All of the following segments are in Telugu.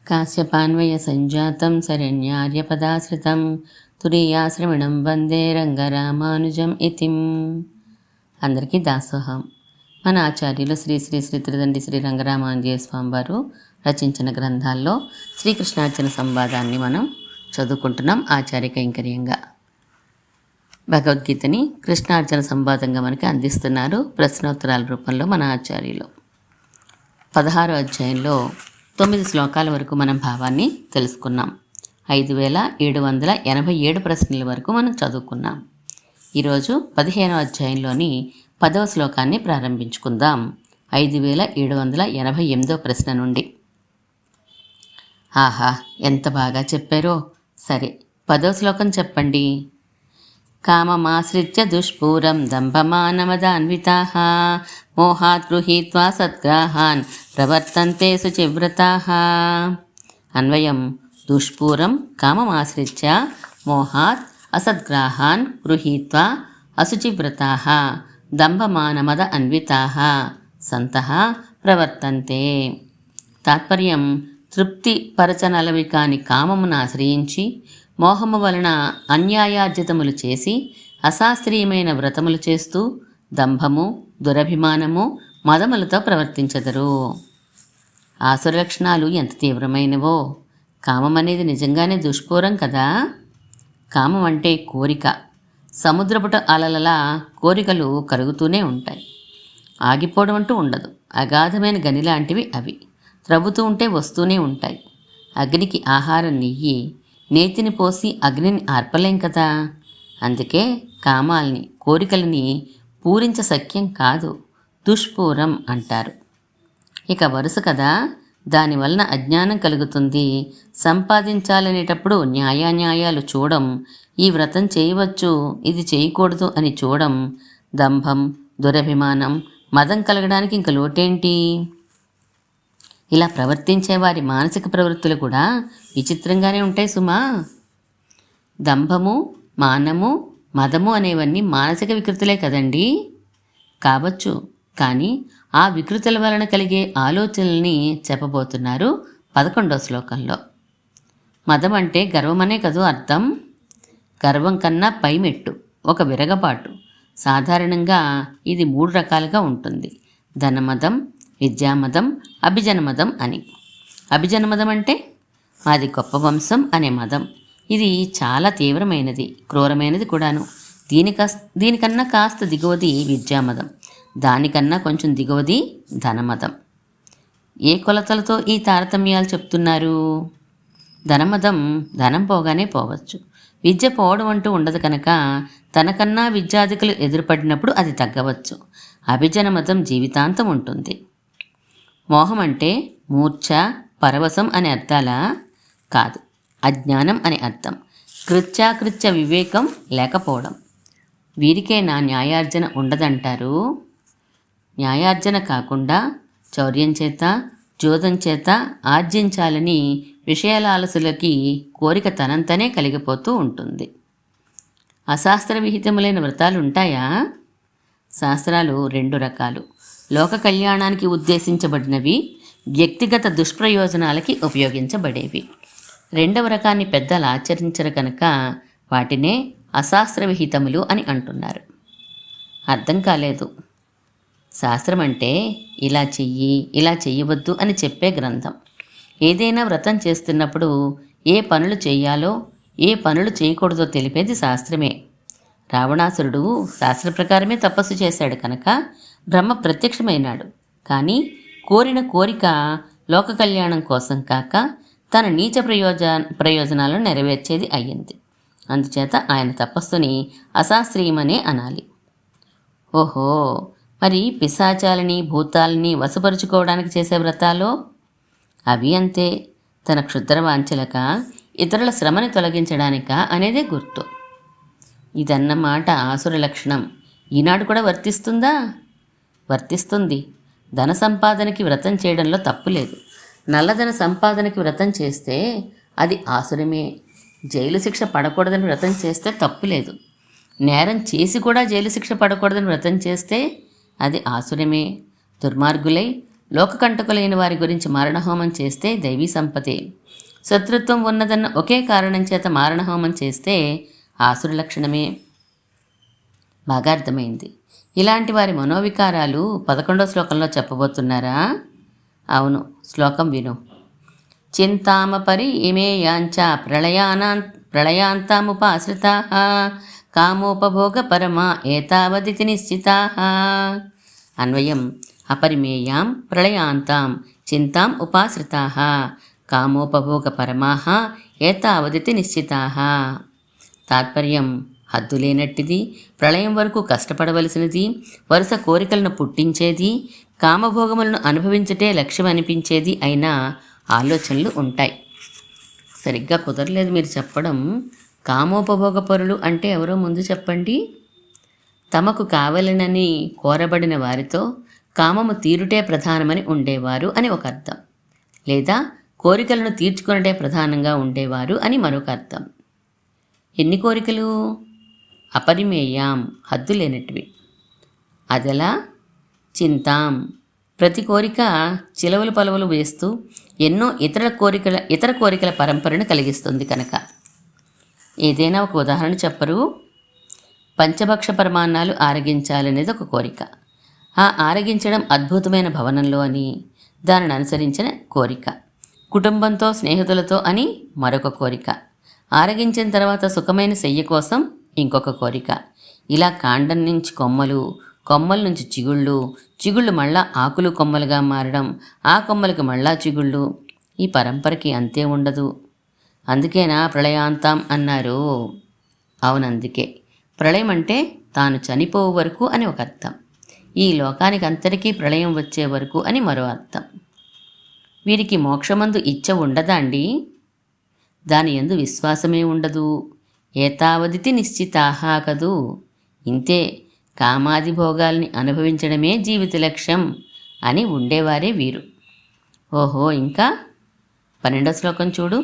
కాశ్యపాన్వయ సంజాతం శరణ్యార్యపదాశ్రితం తురీయాశ్రమిణం వందే రంగరామానుజం ఇతిం. అందరికీ దాసోహం. మన ఆచార్యులు శ్రీ శ్రీ శ్రీ త్రిదండి శ్రీ రంగరామానుజయ స్వామి వారు రచించిన గ్రంథాల్లో శ్రీకృష్ణార్జున సంవాదాన్ని మనం చదువుకుంటున్నాం. ఆచార్య కైంకర్యంగా భగవద్గీతని కృష్ణార్జున సంవాదంగా మనకి అందిస్తున్నారు ప్రశ్నోత్తరాల రూపంలో మన ఆచార్యులు. 16వ అధ్యాయంలో 9 శ్లోకాల వరకు మనం భావాన్ని తెలుసుకున్నాం. 5787 ప్రశ్నల వరకు మనం చదువుకున్నాం. ఈరోజు 15వ అధ్యాయంలోని 10వ శ్లోకాన్ని ప్రారంభించుకుందాం. 5788వ ప్రశ్న నుండి. ఆహా, ఎంత బాగా చెప్పారో. సరే, 10వ శ్లోకం చెప్పండి. కామమాశ్రిత్య దుష్పూరం దంభమానమదాన్వితాః మోహాత్ గృహీత్వా సద్గ్రాహాన్ ప్రవర్తంతే శుచివ్రతాః. అన్వయం. దుష్పూరం కామమాశ్రిత్య మోహాత్ అసద్గ్రాహాన్ గృహీత్వా అశుచివ్రతాః దంభమానమద అన్వితాః సంతః ప్రవర్తంతే. తాత్పర్యం. తృప్తి పరచనలవి కాని కామమును ఆశ్రయించి మోహము వలన అన్యాయార్జితములు చేసి అశాస్త్రీయమైన వ్రతములు చేస్తూ దంభము, దురభిమానము, మదములతో ప్రవర్తించెదరు. ఆసుర లక్షణాలు ఎంత తీవ్రమైనవో. కామం అనేది నిజంగానే దుష్పూరం కదా. కామం అంటే కోరిక. సముద్రపుట అలలలా కోరికలు కరుగుతూనే ఉంటాయి. ఆగిపోవడం అంటూ ఉండదు. అగాధమైన గని లాంటివి అవి. త్రవ్వుతూ ఉంటే వస్తూనే ఉంటాయి. అగ్నికి ఆహారం నెయ్యి. నేతిని పోసి అగ్నిని ఆర్పలేం కదా. అందుకే కామాల్ని, కోరికలని పూరించ సఖ్యం కాదు, దుష్పూరం అంటారు. ఇక వరుస కదా. దానివలన అజ్ఞానం కలుగుతుంది. సంపాదించాలనేటప్పుడు న్యాయాన్యాయాలు చూడం, ఈ వ్రతం చేయవచ్చు, ఇది చేయకూడదు అని చూడం, దంభం, దురభిమానం, మదం కలగడానికి ఇంక లోటేంటి. ఇలా ప్రవర్తించే వారి మానసిక ప్రవృత్తులు కూడా విచిత్రంగానే ఉంటాయి సుమా. దంభము, మానము, మదము అనేవన్నీ మానసిక వికృతులే కదండి. కావచ్చు, కానీ ఆ వికృతుల వలన కలిగే ఆలోచనల్ని చెప్పబోతున్నారు 11వ శ్లోకంలో. మదం అంటే గర్వమనే కదూ అర్థం. గర్వం కన్నా పైమెట్టు, ఒక విరగబాటు. సాధారణంగా ఇది 3 రకాలుగా ఉంటుంది. ధనమదం, విద్యామదం, అభిజనమదం అని. అభిజనమదం అంటే మాది గొప్ప వంశం అనే మదం. ఇది చాలా తీవ్రమైనది, క్రూరమైనది కూడాను. దీనికన్నా కాస్త దిగువది విద్యామదం, దానికన్నా కొంచెం దిగువది ధనమదం. ఏ కొలతలతో ఈ తారతమ్యాలు చెప్తున్నారు? ధనమదం ధనం పోగానే పోవచ్చు, విద్య పోవడం అంటూ ఉండదు కనుక తనకన్నా విద్యాధికులు ఎదురుపడినప్పుడు అది తగ్గవచ్చు. అభిజనమదం జీవితాంతం ఉంటుంది. మోహం అంటే మూర్ఛ, పరవశం అనే అర్థాలా? కాదు, అజ్ఞానం అనే అర్థం. కృత్యాకృత్య వివేకం లేకపోవడం. వీరికేనా న్యాయార్జన ఉండదంటారు? న్యాయార్జన కాకుండా చౌర్యం చేత, జోదం చేత ఆర్జించాలని విషయాలాలసులకి కోరిక తనంతనే కలిగిపోతూ ఉంటుంది. అశాస్త్ర విహితములైన వ్రతాలు ఉంటాయా? శాస్త్రాలు 2 రకాలు. లోక కళ్యాణానికి ఉద్దేశించబడినవి, వ్యక్తిగత దుష్ప్రయోజనాలకి ఉపయోగించబడేవి. 2వ రకాన్ని పెద్దలు ఆచరించరు కనుక వాటినే అశాస్త్ర విహితములు అని అంటున్నారు. అర్థం కాలేదు. శాస్త్రం అంటే ఇలా చెయ్యి, ఇలా చెయ్యవద్దు అని చెప్పే గ్రంథం. ఏదైనా వ్రతం చేస్తున్నప్పుడు ఏ పనులు చేయాలో, ఏ పనులు చేయకూడదో తెలిపేది శాస్త్రమే. రావణాసురుడు శాస్త్ర ప్రకారమే తపస్సు చేశాడు కనుక బ్రహ్మ ప్రత్యక్షమైనాడు. కానీ కోరిన కోరిక లోక కళ్యాణం కోసం కాక తన నీచ ప్రయోజనాలను నెరవేర్చేది అయ్యింది. అందుచేత ఆయన తపస్సుని అశాస్త్రీయమనే అనాలి. ఓహో, మరి పిశాచాలని, భూతాలని వశపరుచుకోవడానికి చేసే వ్రతాలో అవి అంతే. తన క్షుద్ర వాంఛలక, ఇతరుల శ్రమని తొలగించడానిక అనేదే గుర్తు. ఇదన్నమాట ఆసుర లక్షణం. ఈనాడు కూడా వర్తిస్తుందా? వర్తిస్తుంది. ధన సంపాదనకి వ్రతం చేయడంలో తప్పు లేదు. నల్లధన సంపాదనకి వ్రతం చేస్తే అది ఆసురమే. జైలు శిక్ష పడకూడదని వ్రతం చేస్తే తప్పు లేదు. నేరం చేసి కూడా జైలు శిక్ష పడకూడదని వ్రతం చేస్తే అది ఆసురమే. దుర్మార్గులై లోకకంటకులైన వారి గురించి మారణహోమం చేస్తే దైవీ సంపదే. శత్రుత్వం ఉన్నదన్న ఒకే కారణం చేత మారణహోమం చేస్తే ఆసుర లక్షణమే. బాగా అర్థమైంది. ఇలాంటి వారి మనోవికారాలు 11వ శ్లోకంలో చెప్పబోతున్నారా? అవును, శ్లోకం విను. చింతామపరి ఇమేయాంచ ప్రళయాంతాముపాశ్రితా కామోపభోగ పరమా ఏతావదితి నిశ్చితా. అన్వయం. అపరిమేయాం ప్రళయాంతాం చింతాం ఉపాశ్రితా కామోపభోగ పరమాః ఏతావదితి నిశ్చితాః. తాత్పర్యం. హద్దులేనట్టిది, ప్రళయం వరకు కష్టపడవలసినది, వరుస కోరికలను పుట్టించేది, కామభోగములను అనుభవించటే లక్ష్యం అనిపించేది అయిన ఆలోచనలు ఉంటాయి. సరిగ్గా కుదరలేదు మీరు చెప్పడం. కామోపభోగ పరులు అంటే ఎవరో ముందు చెప్పండి. తమకు కావలనని కోరబడిన వారితో కామము తీరుటే ప్రధానమని ఉండేవారు అని ఒక అర్థం, లేదా కోరికలను తీర్చుకునటే ప్రధానంగా ఉండేవారు అని మరొక అర్థం. ఎన్ని కోరికలు? అపరిమేయాం, హద్దు లేనటివి. అదెలా? చింతాం, ప్రతి కోరిక చిలవలు పలవలు వేస్తూ ఎన్నో ఇతర కోరికల పరంపరను కలిగిస్తుంది కనుక. ఏదైనా ఒక ఉదాహరణ చెప్పరు? పంచభక్ష పరమాన్నాలు ఆరగించాలనేది ఒక కోరిక. ఆ ఆరగించడం అద్భుతమైన భవనంలో అని దానిని అనుసరించిన కోరిక. కుటుంబంతో స్నేహితులతో అని మరొక కోరిక. ఆరగించిన తర్వాత సుఖమైన శయ్య కోసం ఇంకొక కోరిక. ఇలా కాండం నుంచి కొమ్మలు, కొమ్మల నుంచి చిగుళ్ళు మళ్ళా ఆకులు కొమ్మలుగా మారడం, ఆ కొమ్మలకు మళ్ళా చిగుళ్ళు. ఈ పరంపరకి అంతే ఉండదు. అందుకేనా ప్రళయాంతం అన్నారు? అవునందుకే. ప్రళయం అంటే తాను చనిపోవు వరకు అని ఒక అర్థం. ఈ లోకానికి అంతటికీ ప్రళయం వచ్చే వరకు అని మరో అర్థం. వీరికి మోక్షమందు ఇచ్చ ఉండదా అండి? దాని యందు విశ్వాసమే ఉండదు. ఏతావదితి నిశ్చితాహ కదూ. ఇంతే, కామాది భోగాల్ని అనుభవించడమే జీవిత లక్ష్యం అని ఉండేవారే వీరు. ఓహో, ఇంకా 12వ శ్లోకం చూడు.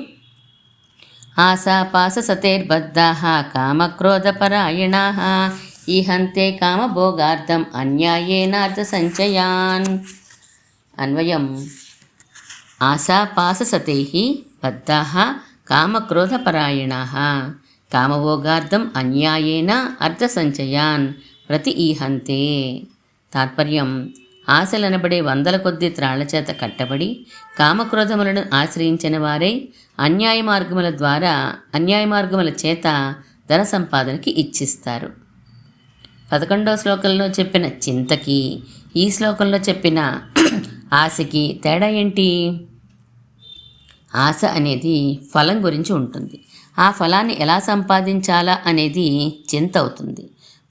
ఆశాపాస సతైర్బద్ధాః కామక్రోధపరాయణాః ఈహంతే కామభోగార్థం అన్యాయేనార్థ సంచయాన్. అన్వయం. ఆశాపాస సతైః బద్ధాః కామక్రోధపరాయణాః కామభోగార్థం అన్యాయేన అర్థ సంచయాన్ ప్రతి ఈహంతే. తాత్పర్యం. ఆశలనబడే వందల కొద్ది త్రాళ్ల చేత కట్టబడి కామక్రోధములను ఆశ్రయించిన వారై అన్యాయ మార్గముల చేత ధన సంపాదనకి ఇచ్చిస్తారు. 11వ శ్లోకంలో చెప్పిన చింతకి ఈ శ్లోకంలో చెప్పిన ఆశకి తేడా ఏంటి? ఆశ అనేది ఫలం గురించి ఉంటుంది. ఆ ఫలాన్ని ఎలా సంపాదించాలా అనేది చింత అవుతుంది.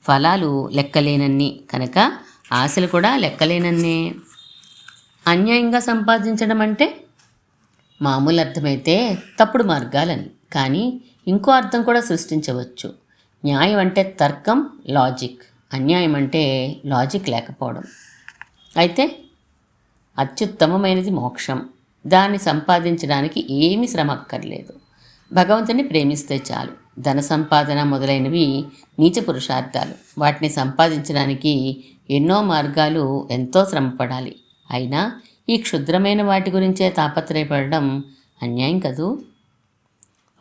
ఫలాలు లెక్కలేనన్ని కనుక ఆశలు కూడా లెక్కలేనన్నే. అన్యాయంగా సంపాదించడం అంటే మామూలు అర్థమైతే తప్పుడు మార్గాలని, కానీ ఇంకో అర్థం కూడా సృష్టించవచ్చు. న్యాయం అంటే తర్కం, లాజిక్. అన్యాయం అంటే లాజిక్ లేకపోవడం. అయితే అత్యుత్తమమైనది మోక్షం. దాన్ని సంపాదించడానికి ఏమీ శ్రమ అక్కర్లేదు. భగవంతుని ప్రేమిస్తే చాలు. ధన సంపాదన మొదలైనవి నీచ పురుషార్థాలు. వాటిని సంపాదించడానికి ఎన్నో మార్గాలు, ఎంతో శ్రమపడాలి. అయినా ఈ క్షుద్రమైన వాటి గురించే తాపత్రయపడడం అన్యాయం కదూ.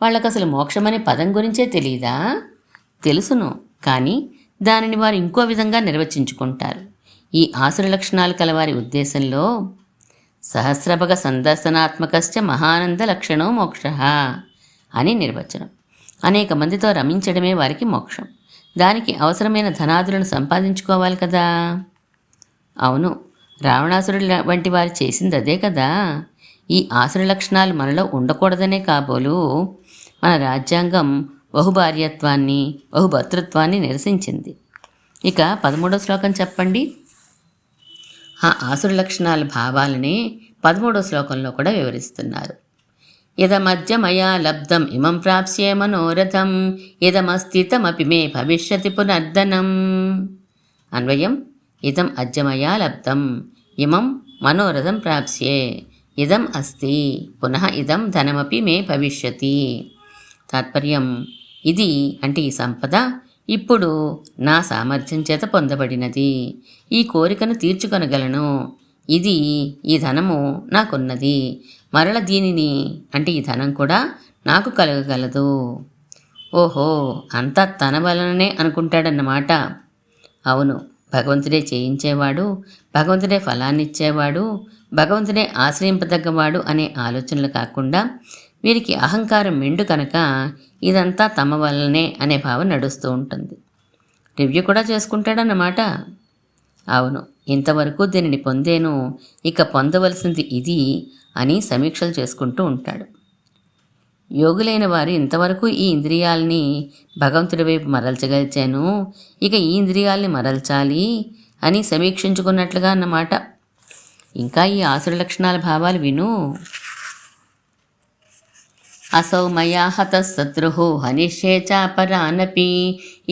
వాళ్ళకు అసలు మోక్షమనే పదం గురించే తెలియదా? తెలుసును, కానీ దానిని వారు ఇంకో విధంగా నిర్వచించుకుంటారు. ఈ ఆసుర లక్షణాలు కలవారి ఉద్దేశంలో సహస్రభగ సందర్శనాత్మకశ్చ మహానంద లక్షణో మోక్ష అని నిర్వచనం. అనేక మందితో రమించడమే వారికి మోక్షం. దానికి అవసరమైన ధనాదులను సంపాదించుకోవాలి కదా. అవును, రావణాసురుడు వంటి వారు చేసింది అదే కదా. ఈ ఆసుర లక్షణాలు మనలో ఉండకూడదనే కాబోలు మన రాజ్యాంగం బహుభార్యత్వాన్ని, బహుభర్తృత్వాన్ని నిరసించింది. ఇక 13వ శ్లోకం చెప్పండి. ఆ ఆసుర లక్షణాల భావాలనే 13వ శ్లోకంలో కూడా వివరిస్తున్నారు. యదమద్య మయా లబ్ధం ఇమం ప్రాప్స్యే మనోరథం యదమస్థితమపి మే భవిష్యతి పునర్ధనం. అన్వయం. ఇదం అద్య మయా లబ్ధం ఇమం మనోరథం ప్రాప్స్యే ఇదం అస్తి పునః ఇదం ధనమపి మే భవిష్యతి. తాత్పర్యం. ఇది అంటే ఈ సంపద ఇప్పుడు నా సామర్థ్యం చేత పొందబడినది. ఈ కోరికను తీర్చుకొనగలను. ఇది ఈ ధనము నాకున్నది, మరల దీనిని అంటే ఈ ధనం కూడా నాకు కలగగలదు. ఓహో, అంతా తన వలననే అనుకుంటాడన్నమాట. అవును, భగవంతుడే చేయించేవాడు, భగవంతుడే ఫలాన్ని ఇచ్చేవాడు, భగవంతుడే ఆశ్రయింపదగ్గవాడు అనే ఆలోచనలు కాకుండా వీరికి అహంకారం మెండు కనుక ఇదంతా తమ వల్లనే అనే భావం నడుస్తూ ఉంటుంది. రివ్యూ కూడా చేసుకుంటాడన్నమాట. అవును, ఇంతవరకు దీనిని పొందేను, ఇక పొందవలసింది ఇది అని సమీక్షలు చేసుకుంటూ ఉంటాడు. యోగులైన వారు ఇంతవరకు ఈ ఇంద్రియాలని భగవంతుడి వైపు మరల్చగలిచాను, ఇక ఈ ఇంద్రియాల్ని మరల్చాలి అని సమీక్షించుకున్నట్లుగా అన్నమాట. ఇంకా ఈ ఆసుర లక్షణాల భావాలు విను. అసౌ మయా హతః శత్రుః హనిష్యే చాపరానపి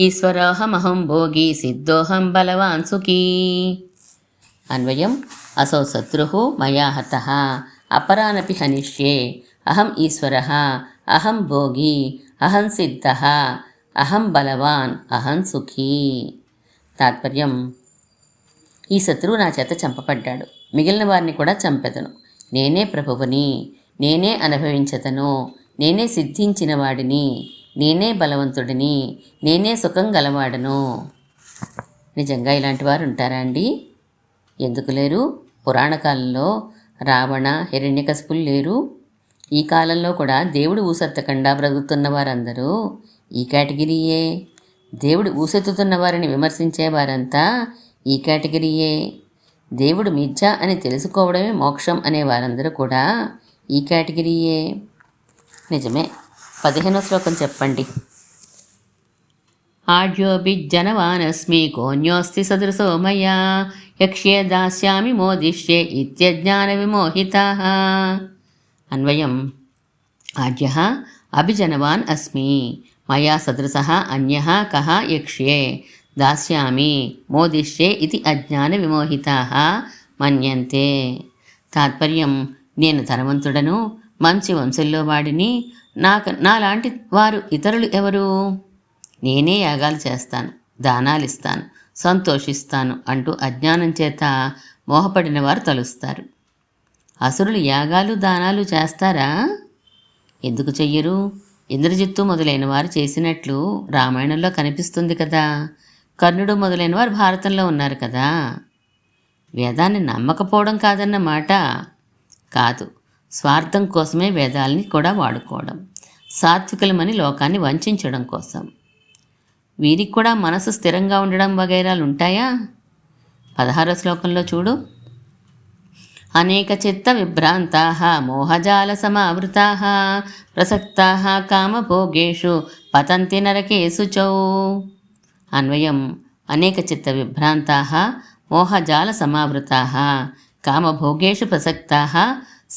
ఈశ్వరోహమహం భోగి సిద్ధోహం బలవాన్ సుఖీ. అన్వయం: అసౌ శత్రుః మయా హతః అపరానపి హనిష్యే అహం ఈశ్వరః అహం భోగి అహం సిద్ధః అహం బలవాన్ అహం సుఖీ. తాత్పర్యం: ఈ శత్రువు నా చేత చంపబడ్డాడు, మిగిలిన వారిని కూడా చంపెదను. నేనే ప్రభువుని, నేనే అనుభవించదను, నేనే సిద్ధించిన వాడిని, నేనే బలవంతుడిని, నేనే సుఖం గలవాడను. నిజంగా ఇలాంటి వారు ఉంటారా అండి? ఎందుకు లేరు? పురాణ కాలంలో రావణ, హిరణ్యకశిపులు లేరు? ఈ కాలంలో కూడా దేవుడు ఊసెత్తకుండా బ్రతుకుతున్న వారందరూ ఈ కేటగిరీయే. దేవుడు ఊసెత్తుతున్న వారిని విమర్శించేవారంతా ఈ కేటగిరీయే. దేవుడు మిథ్య అని తెలుసుకోవడమే మోక్షం అనే వారందరూ కూడా ఈ కేటగిరీయే. నిజమే. 15వ శ్లోకం చెప్పండి. ఆడ్యోభిజ్జనవానస్మి కోన్యోస్తి సదృశో మయా యక్ష్యే దాస్యామి మోదిష్యే ఇత్యజ్ఞాన విమోహితాః. అన్వయం: ఆడ్యః అభిజనవాన్ అస్మి మయా సదృశః అన్యః కః యక్ష్యే దాస్యామి మోదిష్యే ఇది అజ్ఞాన విమోహితాః మన్యంతే. తాత్పర్యం: నేను ధనవంతుడను, మంచి వంశంలో వాడిని, నాలాంటి వారు ఇతరులు ఎవరు? నేనే యాగాలు చేస్తాను, దానాలిస్తాను, సంతోషిస్తాను అంటూ అజ్ఞానం చేత మోహపడిన వారు తలుస్తారు. అసురులు యాగాలు దానాలు చేస్తారా? ఎందుకు చెయ్యరు? ఇంద్రజిత్తు మొదలైన వారు చేసినట్లు రామాయణంలో కనిపిస్తుంది కదా. కర్ణుడు మొదలైన వారు భారతంలో ఉన్నారు కదా. వేదాన్ని నమ్మకపోవడం కాదన్నమాట. కాదు, స్వార్థం కోసమే వేదాలని కూడా వాడుకోవడం, సాత్వికులమని లోకాన్ని వంచడం కోసం. వీరికి కూడా మనసు స్థిరంగా ఉండడం వగైరాలు ఉంటాయా? 16వ శ్లోకంలో చూడు. అనేక చిత్త విభ్రాంతాః మోహజాల సమావృతాః ప్రసక్తాః కామభోగేషు పతంతి నరకేషు చౌ. అన్వయం: అనేక చిత్త విభ్రాంతాః మోహజాల సమావృతాః కామభోగేషు ప్రసక్తాః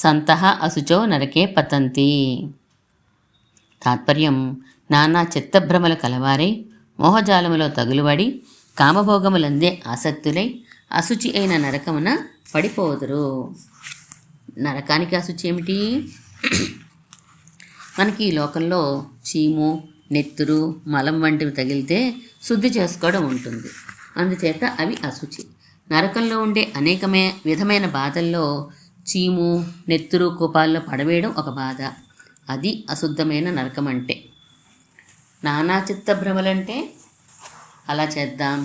సంతః అశుచో నరకే పతంతి. తాత్పర్యం: నానా చిత్తభ్రమలు కలవారై మోహజాలములో తగులుబడి కామభోగములందే ఆసక్తులై అశుచి అయిన నరకమున పడిపోదురు. నరకానికి అశుచి ఏమిటి? మనకి ఈ లోకంలో చీము, నెత్తురు, మలం వంటివి తగిలితే శుద్ధి చేసుకోవడం ఉంటుంది, అందుచేత అవి అశుచి. నరకంలో ఉండే అనేకమే విధమైన బాధల్లో చీము, నెత్తురు, కూపాల్లో పడవేయడం ఒక బాధ. అది అశుద్ధమైన నరకం అంటే. నానా చిత్తభ్రమలంటే అలా చేద్దాం,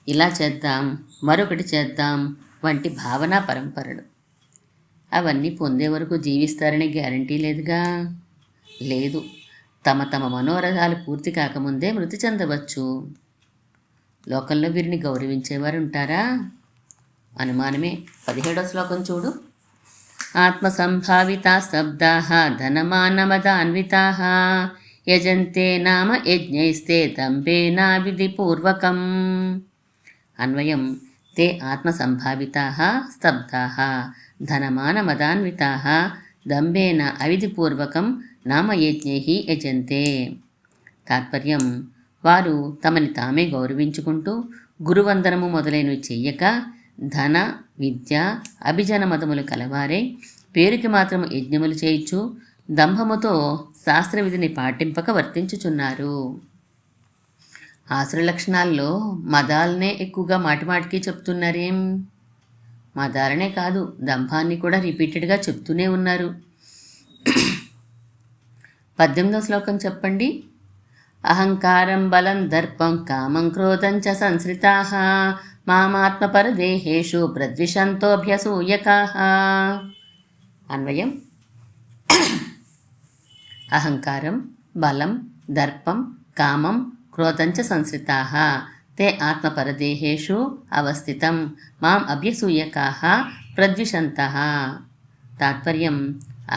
ఇలా చేద్దాం, మరొకటి చేద్దాం వంటి భావనా పరంపరలు. అవన్నీ పొందే వరకు జీవిస్తారనే గ్యారంటీ లేదుగా. లేదు, తమ తమ మనోరథాలు పూర్తి కాకముందే మృతి చెందవచ్చు. లోకంలో వీరిని గౌరవించేవారు ఉంటారా? అనుమానమే. 17వ శ్లోకం చూడు. ఆత్మసంభావితా స్తబ్దాః ధనమానమదాన్వితాః యజంతే నామ యజ్ఞైస్తే దంభేనా విధిపూర్వకం. అన్వయం: తే ఆత్మసంభావితాః స్తబ్దాః ధనమానమదాన్వితాః దంభేన అవిధిపూర్వకం నామయజ్ఞైః యజంతే. తాత్పర్యం: వారు తమని తామే గౌరవించుకుంటూ గురువందనము మొదలైనవి చెయ్యక ధన, విద్య, అభిజన మతములు కలవారే పేరుకి మాత్రము యజ్ఞములు చేయించు దంభముతో శాస్త్రవిధిని పాటింపక వర్తించుచున్నారు. ఆసుర లక్షణాల్లో మదాలనే ఎక్కువగా మాటిమాటికి చెప్తున్నారేం? మా ధారణే కాదు, దంభాన్ని కూడా రిపీటెడ్గా చెప్తూనే ఉన్నారు. 18వ శ్లోకం చెప్పండి. అహంకారం బలం దర్పం కామం క్రోధం చ సంశ్రితాః మామాత్మపరదేహేషు ప్రద్విషంతోభ్యసూయకాః. అన్వయం. అహంకారం బలం దర్పం కామం క్రోధం చ సంశ్రితాః తే ఆత్మపరదేహేషు అవస్థితం మాం అభ్యసూయకాః ప్రద్విషంతః. తాత్పర్యం: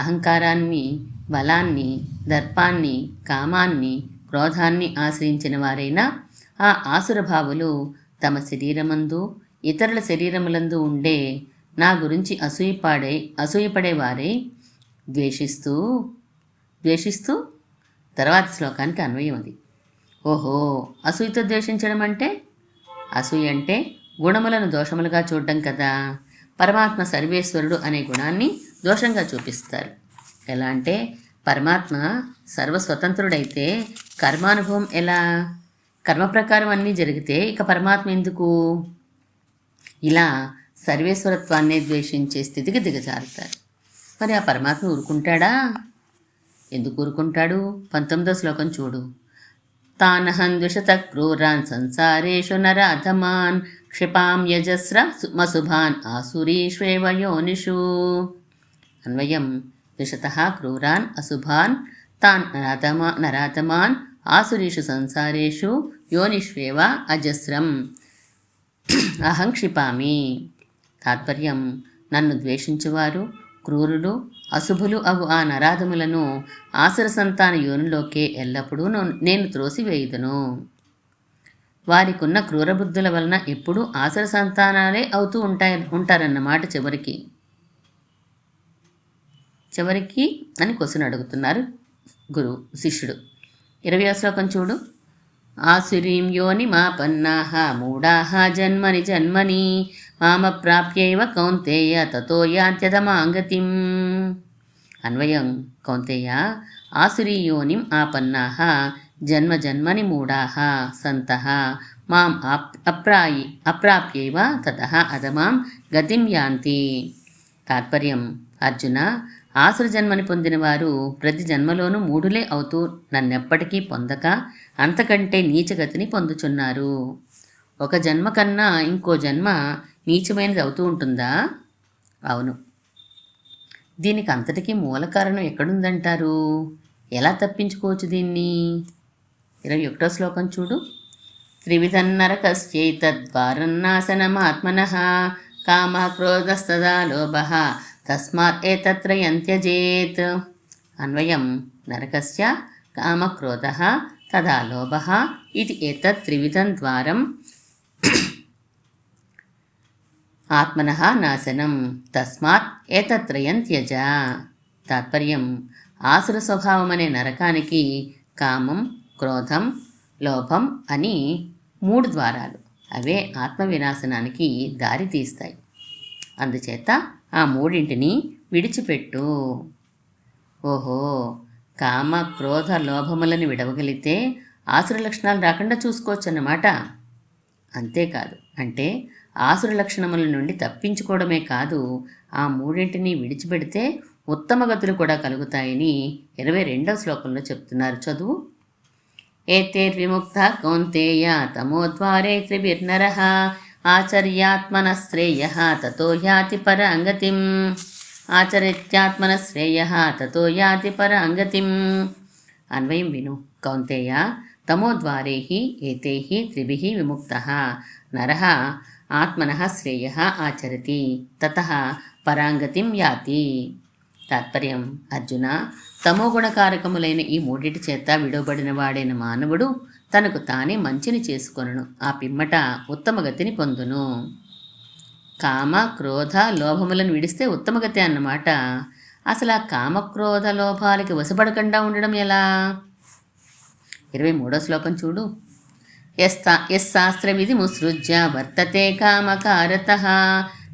అహంకారాన్ని, బలాన్ని, దర్పాన్ని, కామాన్ని, క్రోధాన్ని ఆశ్రయించిన వారైన ఆ ఆసురభావులు తమ శరీరమందు, ఇతరుల శరీరములందు ఉండే నా గురించి అసూయపడేవారై ద్వేషిస్తూ తర్వాత శ్లోకానికి అన్వయం అది. ఓహో, అసూయతో ద్వేషించడం అంటే? అసూయ అంటే గుణములను దోషములుగా చూడడం కదా. పరమాత్మ సర్వేశ్వరుడు అనే గుణాన్ని దోషంగా చూపిస్తారు. ఎలా అంటే, పరమాత్మ సర్వస్వతంత్రుడైతే కర్మానుభవం ఎలా? కర్మ ప్రకారం అన్నీ జరిగితే ఇక పరమాత్మ ఎందుకు? ఇలా సర్వేశ్వరత్వాన్నే ద్వేషించే స్థితికి దిగజారుతారు. మరి ఆ పరమాత్మ ఊరుకుంటాడా? ఎందుకు ఊరుకుంటాడు? 19వ శ్లోకం చూడు. తానహం ద్విషత క్రూరాన్ సంసారేషు నరాధమాన్ క్షిపాం యజస్ర మశుభాన్ ఆసురీష్వేవ యోనిషు. అన్వయం. ద్విషతః క్రూరాన్ అశుభాన్ తాన్ నరాధమాన్ ఆసురీషు సంసారేషు యోనిష్వేవ అజస్రం అహం క్షిపామి. తాత్పర్యం: నన్ను ద్వేషించువారు, క్రూరులు, అశుభులు అగు ఆ నరాధములను ఆసుర సంతాన యోనిలోకే ఎల్లప్పుడూ నేను త్రోసివేయుదును. వారికున్న క్రూరబుద్ధుల వలన ఎప్పుడూ ఆసుర సంతానాలే అవుతూ ఉంటారన్నమాట. చివరికి అని క్వశ్చన్ అడుగుతున్నారు శిష్యుడు. 20వ శ్లోకం చూడు. ఆసురీం యోని మాపన్నాః మూఢాః జన్మని జన్మని మామప్రాప్యైవ కౌంతేయ తతో యాంత్యధమాంగతిం. అన్వయం. కౌంతేయ, ఆసురీ యోనిం ఆపన్నాః జన్మ జన్మని మూఢాః సంతః మాం అప్రాప్యైవ తతః అధమాం గతిం యాంతి. తాత్పర్యం: అర్జున, ఆసుర జన్మని పొందినవారు ప్రతి జన్మలోనూ మూఢులే అవుతూ నన్నెప్పటికీ పొందక అంతకంటే నీచగతిని పొందుచున్నారు. ఒక జన్మ కన్నా ఇంకో జన్మ నీచమైనది అవుతూ ఉంటుందా? అవును. దీనికి అంతటికీ మూల కారణం ఎక్కడుందంటారు? ఎలా తప్పించుకోవచ్చు దీన్ని? 21వ శ్లోకం చూడు. త్రివిధన్నరకస్యైతద్వారన్నాశనమాత్మనః కామః క్రోధస్తదా లోభః తస్మాత్ ఏతత్రయం త్యజేత్. అన్వయం. నరకస్య కామక్రోధః తదా లోభః ఇది ఏతత్ త్రివిధం ద్వారం ఆత్మనః నాశనం తస్మాత్ ఏతత్రయం త్యజ. తాత్పర్యం: ఆసుర స్వభావమనే నరకానికి కామం, క్రోధం, లోభం అని 3 ద్వారాలు. అవే ఆత్మ వినాశనానికి దారి తీస్తాయి. అందుచేత ఆ 3ంటిని విడిచిపెట్టు. ఓహో, కామ, క్రోధ, లోభములను విడవగలిగితే ఆసుర లక్షణాలు రాకుండా చూసుకోవచ్చు అన్నమాట. అంతేకాదు, అంటే ఆసుర లక్షణముల నుండి తప్పించుకోవడమే కాదు, ఆ 3ంటిని విడిచిపెడితే ఉత్తమ గతులు కూడా కలుగుతాయని 22వ శ్లోకంలో చెప్తున్నారు. చదువు. ఏతేర్విముక్త కౌంతేయ తమోద్వారే త్రిభిర్నరః ఆచర్యాత్మనః శ్రేయః తతో యాతి పరాంగతిం. ఆచరిత్యాత్మనః శ్రేయః తతో యాతి పరాంగతిం. అన్వయం విను. కౌంతేయ, తమోద్వారే ఏతే త్రిభిః విముక్తః నరః ఆత్మనః శ్రేయః ఆచరతి తతః పరాంగతిం యాతి. తాత్పర్యం: అర్జున, తమోగుణకారకములైన ఈ 3 చేత విడవబడిన వాడైన మానవుడు తనకు తానే మంచిని చేసుకొనును. ఆ పిమ్మట ఉత్తమగతిని పొందును. కామ, క్రోధ, లోభములను విడిస్తే ఉత్తమగతి అన్నమాట. అసలు ఆ కామక్రోధ లోభాలకి వశపడకుండా ఉండడం ఎలా? 23వ శ్లోకం చూడు. యస్శాస్త్ర విధిముత్సృజ్య వర్తతే కామకారతః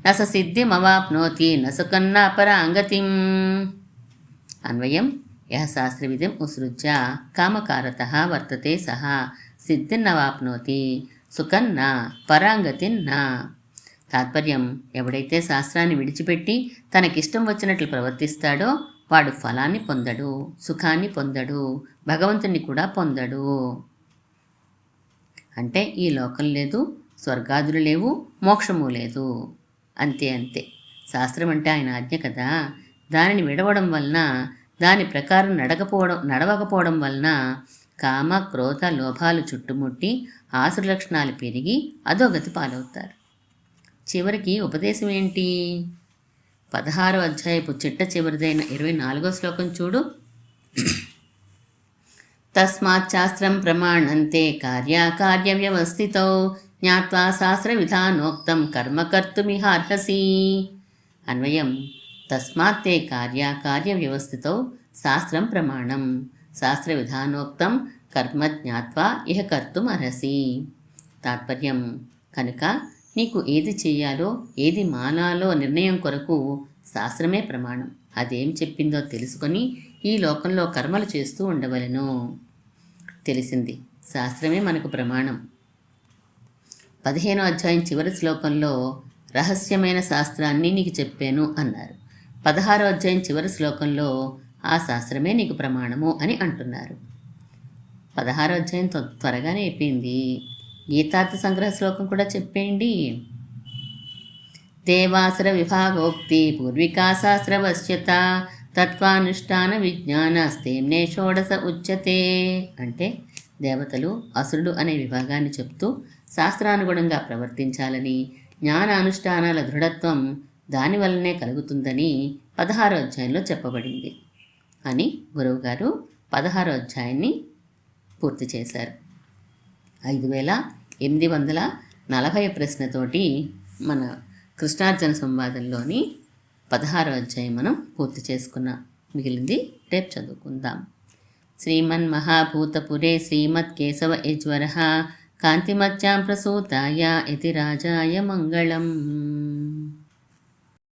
నస సిద్ధిమవాప్నోతి నసుకన్నా పరాంగతిం. అన్వయం. యః శాస్త్ర విధిం ఉత్సృజ్య కామకారతః వర్తతే సహ సిద్ధిన్నవాప్నోతి సుకన్న పరాంగతిన్న. తాత్పర్యం, ఎవడైతే శాస్త్రాన్ని విడిచిపెట్టి తనకిష్టం వచ్చినట్లు ప్రవర్తిస్తాడో వాడు ఫలాన్ని పొందడు, సుఖాన్ని పొందడు, భగవంతుని కూడా పొందడు. అంటే ఈ లోకం లేదు, స్వర్గాదులు లేవు, మోక్షము లేదు. అంతే అంతే. శాస్త్రం అంటే ఆయన ఆజ్ఞ కదా. దానిని విడవడం వలన, దాని ప్రకారం నడవకపోవడం వలన కామ, క్రోధ, లోభాలు చుట్టుముట్టి ఆసుర లక్షణాలు పెరిగి అధోగతి పాలవుతారు. చివరికి ఉపదేశం ఏంటి? 16వ అధ్యాయపు చిట్ట చివరిదైన 24వ శ్లోకం చూడు. తస్మాచ్చాస్త్రం ప్రమాణంతే కార్యాకార్య వ్యవస్థితౌ జ్ఞాత్వా శాస్త్ర విధానోక్తం కర్మ కర్తుమిహార్హసి. అన్వయం: తస్మాత్తే కార్యాకార్య వ్యవస్థితౌ శాస్త్రం ప్రమాణం శాస్త్ర విధానోక్తం కర్మ జ్ఞాత్వా ఇహ కర్తుం అర్హసి. తాత్పర్యం: కనుక నీకు ఏది చేయాలో ఏది మానాలో నిర్ణయం కొరకు శాస్త్రమే ప్రమాణం. అదేం చెప్పిందో తెలుసుకొని ఈ లోకంలో కర్మలు చేస్తూ ఉండవలెను. తెలిసింది, శాస్త్రమే మనకు ప్రమాణం. 15వ అధ్యాయం చివరి శ్లోకంలో రహస్యమైన శాస్త్రాన్ని నీకు చెప్పాను అన్నారు. 16వ అధ్యాయం చివరి శ్లోకంలో ఆ శాస్త్రమే నీకు ప్రమాణము అని అంటున్నారు. 16వ అధ్యాయం త్వరగానే అయిపోయింది. గీతార్థ సంగ్రహ శ్లోకం కూడా చెప్పేయండి. దేవాసుర విభాగోక్తి పూర్వికా శాస్త్రవశ్యత తత్వానుష్ఠాన విజ్ఞానస్తేమ్నే షోడశ ఉచ్యతే. అంటే దేవతలు, అసురుడు అనే విభాగాన్ని చెప్తూ శాస్త్రానుగుణంగా ప్రవర్తించాలని, జ్ఞానానుష్ఠానాల దృఢత్వం దానివల్లనే కలుగుతుందని 16వ అధ్యాయంలో చెప్పబడింది అని గురువుగారు 16వ అధ్యాయాన్ని పూర్తి చేశారు. 5840 ప్రశ్నతోటి మన కృష్ణార్జున సంవాదంలోని 16వ అధ్యాయం మనం పూర్తి చేసుకున్నాం. మిగిలింది రేపు చదువుకుందాం. శ్రీమన్మహాభూతపురే శ్రీమత్ కేశవ యజ్వరః కాంతిమత్యాం ప్రసూతాయ ఇతి రాజాయ మంగళం.